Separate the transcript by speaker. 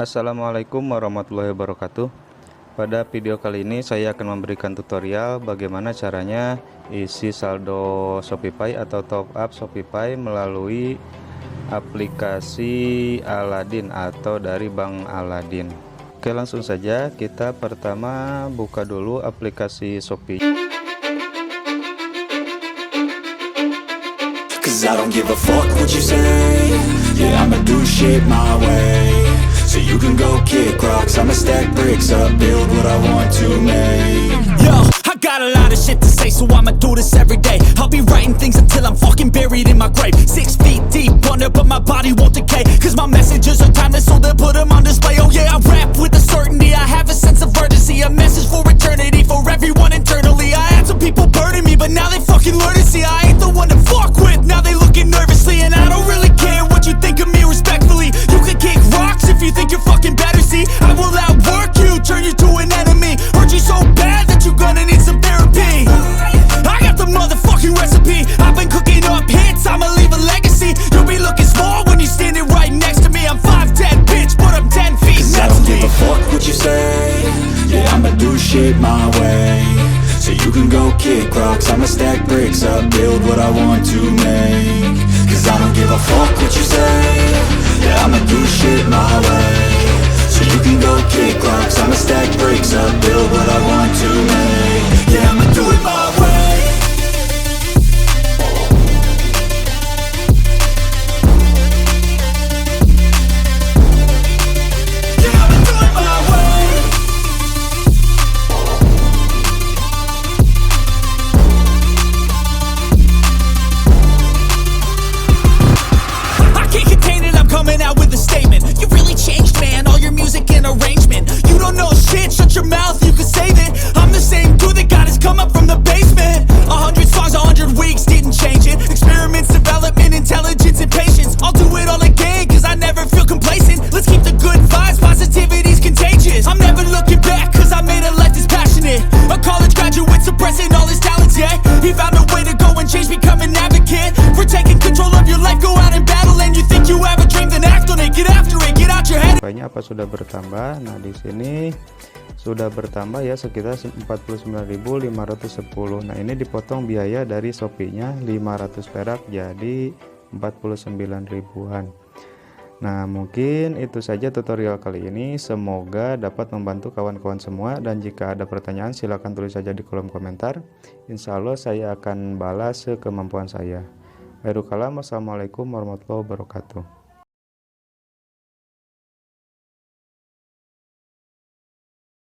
Speaker 1: Assalamualaikum warahmatullahi wabarakatuh. Pada video kali ini saya akan memberikan tutorial bagaimana caranya isi saldo Shopeepay atau top up Shopeepay melalui aplikasi Aladin atau dari Bank Aladin. Oke, langsung saja kita pertama buka dulu aplikasi Shopee.
Speaker 2: Cause I don't give a fuck what you say. Yeah, I'ma do shit my way. So you can go kick rocks, I'ma stack bricks up, build what I want to make. Yo, I got a lot of shit to say, so I'ma do this every day. I'll be writing things until I'm fucking buried in my grave. 6 feet deep under, but my body won't decay. Cause my messages are timeless, so they'll put them on display. Oh yeah, I rap with a certainty, I have a sense of urgency. A message for eternity, for everyone internally. I had some people burning me, but now they fucking learn to see I ain't the one to fuck with, now they looking nervously. And I don't really care what you think of me, respectfully. You can kick rocks if you think you're fucking better, see I will outwork you, turn you to an enemy. Hurt you so bad that you're gonna need some therapy. I got the motherfucking recipe, I've been cooking up hits, I'ma leave a legacy. You'll be looking small when you're standing right next to me. I'm 5'10", bitch, but I'm 10 feet next to me. I don't give a fuck what you say. Yeah, I'ma do shit my way. So you can go kick rocks, I'ma stack bricks up, build what I want to make. Cause I don't give a fuck what you say. Yeah, I'ma do shit my way. So you can go kick rocks, I'ma stack bricks up, build what I want to make. Yeah, I'ma do it my way. Coming out with a statement. You really changed, man, all your music and arrangement. You don't know shit, shut your mouth, you can save it. I'm the same dude that got his come up from the basement. 100 songs, 100 weeks, didn't change it. Experiments, development, intelligence, and patience. I'll do it all again, cause I never feel complacent. Let's keep the good vibes, positivity's contagious. I'm never looking back, cause I made a life that's passionate. A college graduate suppressing all his talents, yeah. He found a way to go and change, become an advocate. For taking control of your life, go out and battle. And you think you have a dream, then act on it, get after it, get out your head.
Speaker 1: Apa sudah bertambah? Nah, di sini sudah bertambah ya sekitar 49.510. Nah, ini dipotong biaya dari Shopee-nya 500 perak jadi 49 ribuan. Nah, mungkin itu saja tutorial kali ini. Semoga dapat membantu kawan-kawan semua, dan jika ada pertanyaan silahkan tulis saja di kolom komentar. Insya Allah saya akan balas sekemampuan saya. Assalamualaikum warahmatullahi wabarakatuh.